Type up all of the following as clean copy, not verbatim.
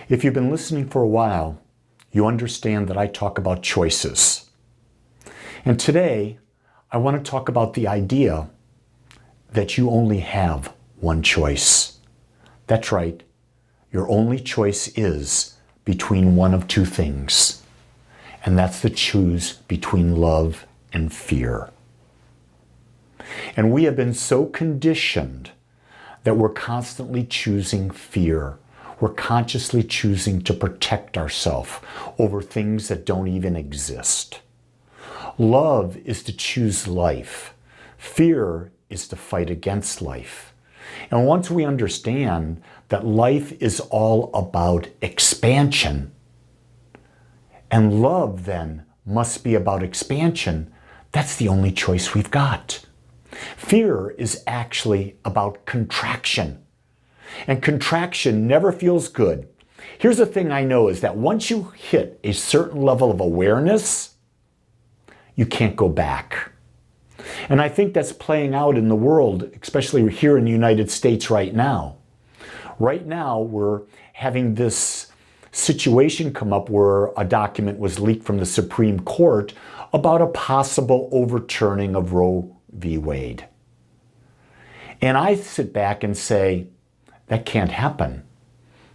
If you've been listening for a while, you understand that I talk about choices. And today, I want to talk about the idea that you only have one choice. That's right. Your only choice is between one of two things. And that's the choose between love and fear. And we have been so conditioned that we're constantly choosing fear. We're consciously choosing to protect ourselves over things that don't even exist. Love is to choose life. Fear is to fight against life. And once we understand that life is all about expansion, and love then must be about expansion, that's the only choice we've got. Fear is actually about contraction. And contraction never feels good. Here's the thing I know is that once you hit a certain level of awareness, you can't go back. And I think that's playing out in the world, especially here in the United States right now. Right now, we're having this situation come up where a document was leaked from the Supreme Court about a possible overturning of Roe v. Wade. And I sit back and say, that can't happen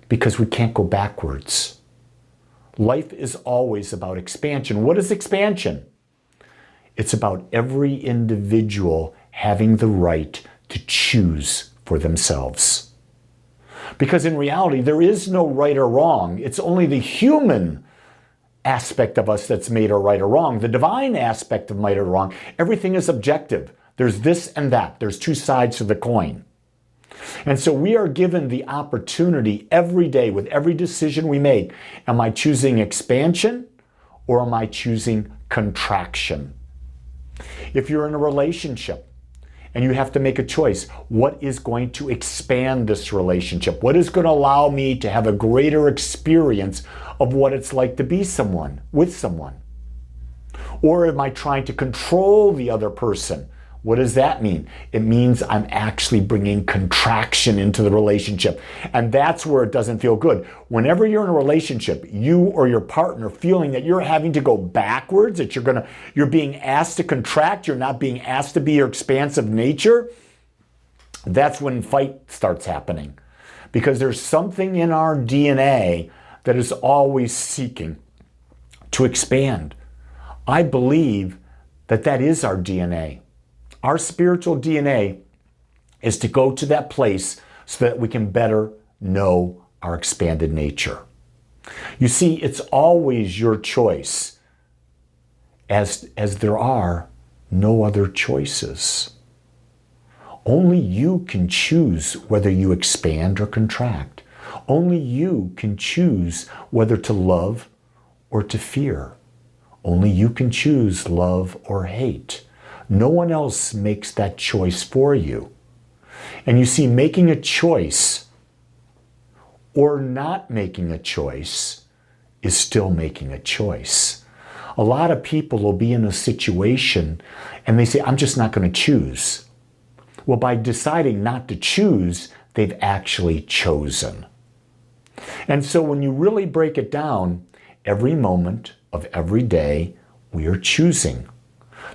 because we can't go backwards. Life is always about expansion. What is expansion? It's about every individual having the right to choose for themselves. Because in reality, there is no right or wrong. It's only the human aspect of us that's made a right or wrong. The divine aspect of right or wrong, everything is objective. There's this and that. There's two sides to the coin. And so we are given the opportunity every day with every decision we make. Am I choosing expansion or am I choosing contraction? If you're in a relationship and you have to make a choice, what is going to expand this relationship? What is going to allow me to have a greater experience of what it's like to be with someone? Or am I trying to control the other person? What does that mean? It means I'm actually bringing contraction into the relationship. And that's where it doesn't feel good. Whenever you're in a relationship, you or your partner feeling that you're having to go backwards, that you're being asked to contract, you're not being asked to be your expansive nature, that's when fight starts happening. Because there's something in our DNA that is always seeking to expand. I believe that is our DNA. Our spiritual DNA is to go to that place so that we can better know our expanded nature. You see, it's always your choice, as there are no other choices. Only you can choose whether you expand or contract. Only you can choose whether to love or to fear. Only you can choose love or hate. No one else makes that choice for you. And you see, making a choice or not making a choice is still making a choice. A lot of people will be in a situation and they say, I'm just not going to choose. Well, by deciding not to choose, they've actually chosen. And so when you really break it down, every moment of every day, we are choosing.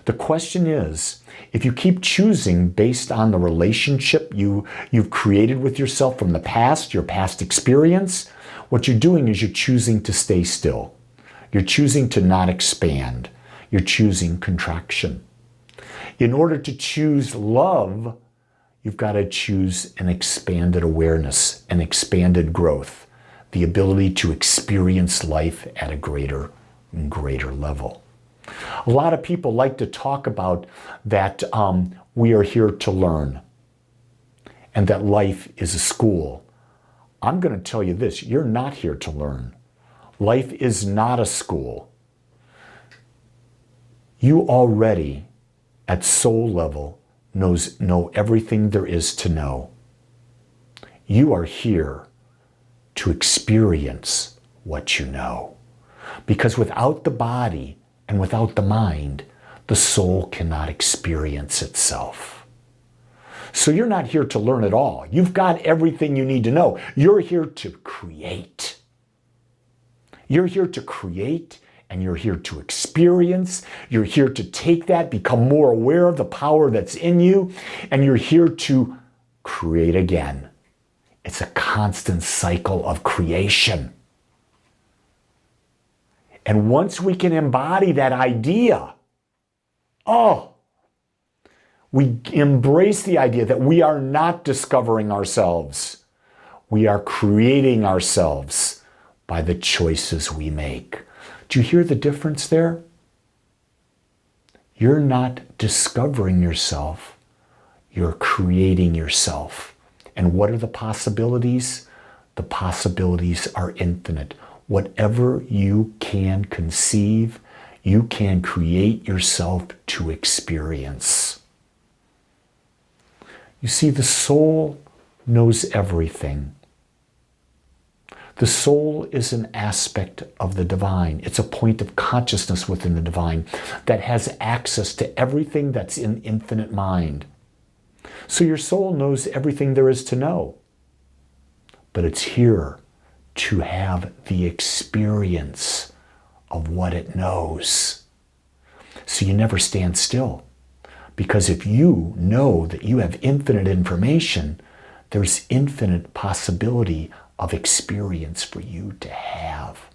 The question is, if you keep choosing based on the relationship you've created with yourself from the past, your past experience, what you're doing is you're choosing to stay still. You're choosing to not expand. You're choosing contraction. In order to choose love, you've got to choose an expanded awareness, an expanded growth, the ability to experience life at a greater and greater level. A lot of people like to talk about that we are here to learn and that life is a school. I'm going to tell you this, you're not here to learn. Life is not a school. You already, at soul level, know everything there is to know. You are here to experience what you know. Because without the body and without the mind, the soul cannot experience itself. So you're not here to learn at all. You've got everything you need to know. You're here to create. You're here to create, and you're here to experience. You're here to take that, become more aware of the power that's in you, and you're here to create again. It's a constant cycle of creation. And once we can embody that idea, we embrace the idea that we are not discovering ourselves. We are creating ourselves by the choices we make. Do you hear the difference there? You're not discovering yourself. You're creating yourself. And what are the possibilities? The possibilities are infinite. Whatever you can conceive, you can create yourself to experience. You see, the soul knows everything. The soul is an aspect of the divine. It's a point of consciousness within the divine that has access to everything that's in infinite mind. So your soul knows everything there is to know. But it's here to have the experience of what it knows. So you never stand still. Because if you know that you have infinite information, there's infinite possibility of experience for you to have.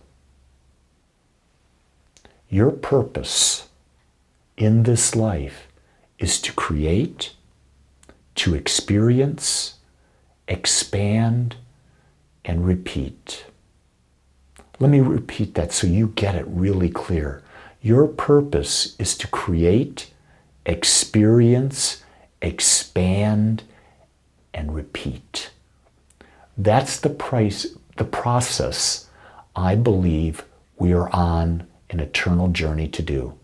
Your purpose in this life is to create, to experience, expand, and repeat. Let me repeat that so you get it really clear. Your purpose is to create, experience, expand, and repeat. That's the process I believe we are on an eternal journey to do.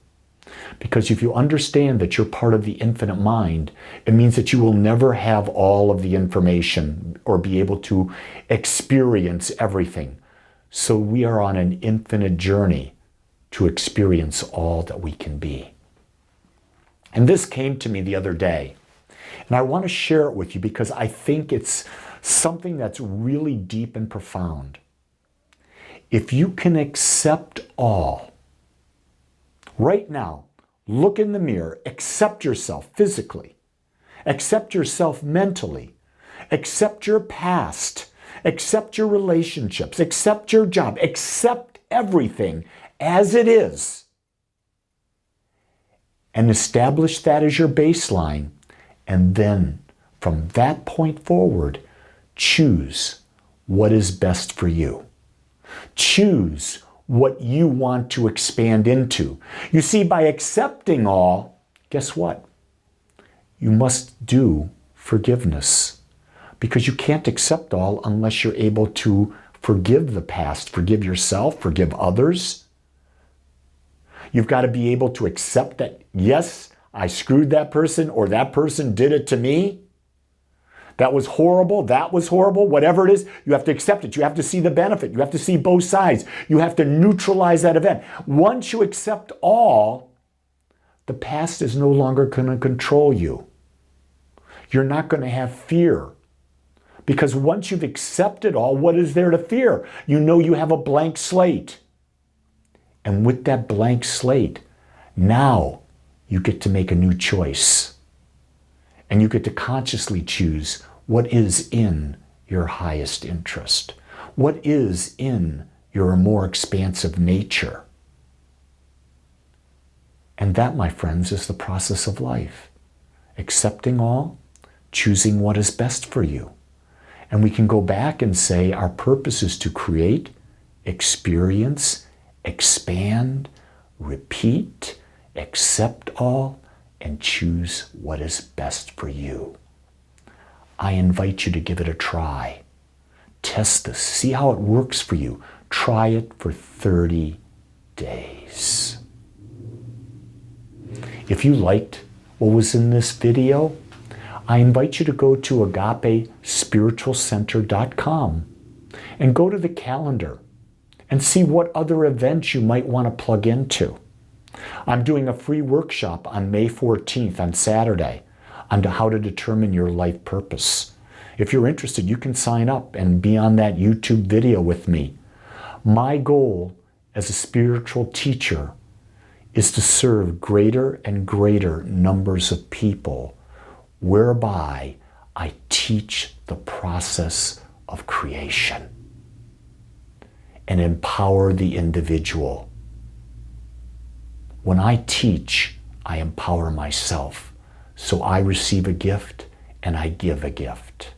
Because if you understand that you're part of the infinite mind, it means that you will never have all of the information or be able to experience everything. So we are on an infinite journey to experience all that we can be. And this came to me the other day. And I want to share it with you because I think it's something that's really deep and profound. If you can accept all, right now, look in the mirror, accept yourself physically, accept yourself mentally, accept your past, accept your relationships, accept your job, accept everything as it is, and establish that as your baseline. And then from that point forward, choose what is best for you. Choose what you want to expand into. You see, by accepting all, guess what? You must do forgiveness. Because you can't accept all unless you're able to forgive the past, forgive yourself, forgive others. You've got to be able to accept that, yes, I screwed that person, or that person did it to me. That was horrible, whatever it is, you have to accept it. You have to see the benefit. You have to see both sides. You have to neutralize that event. Once you accept all, the past is no longer going to control you. You're not going to have fear. Because once you've accepted all, what is there to fear? You know you have a blank slate. And with that blank slate, now you get to make a new choice. And you get to consciously choose what is in your highest interest, what is in your more expansive nature. And that, my friends, is the process of life. Accepting all, choosing what is best for you. And we can go back and say our purpose is to create, experience, expand, repeat, accept all, and choose what is best for you. I invite you to give it a try. Test this. See how it works for you. Try it for 30 days. If you liked what was in this video, I invite you to go to agapespiritualcenter.com and go to the calendar and see what other events you might want to plug into. I'm doing a free workshop on May 14th on Saturday on how to determine your life purpose. If you're interested, you can sign up and be on that YouTube video with me. My goal as a spiritual teacher is to serve greater and greater numbers of people, whereby I teach the process of creation and empower the individual. When I teach, I empower myself. So I receive a gift and I give a gift.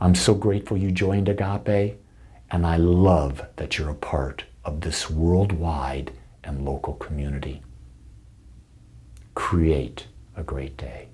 I'm so grateful you joined Agape, and I love that you're a part of this worldwide and local community. Create a great day.